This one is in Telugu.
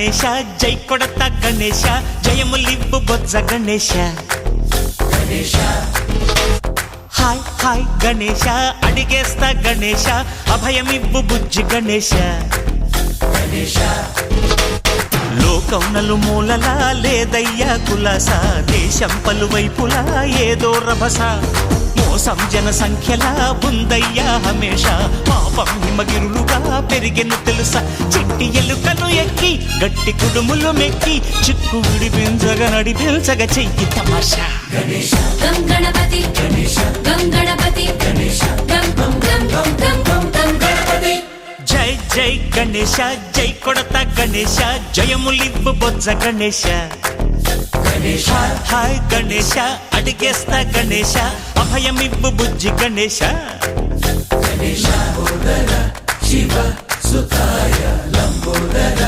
గణేశ జై కొడత గణేశ జయములివ్వు బొజ్జ గణేశ హాయ్ హాయ్ గణేశ అడిగేస్తా గణేశ అభయమివ్వు బుజ్జి గణేశ లోకం నలుమూలలా లేదయ్యా కులాస దేశం పలువైపులా ఏదో రభస మోసం జన సంఖ్యలా ఉందయ్యా హమేష పాపం హిమగిరులుగా పెరిగెను తెలుసా చిట్టి ఎలుకను ఎక్కి గట్టి కుడుములు మెక్కి చిక్కు విడిపించగా నడిపించగా చెయ్యి తమాషా గం గణపతి గం గణపతి గం గం గం గం గం గం గణపతి జై జై గణేశ జై కొడత గణేశ జయములివ్వు బొజ్జ గణేశ హాయ్ గణేశ అడిగేస్తా గణేశ అభయమివ్వు బుజ్జి గణేశ శివ సుతాయ లంబోదర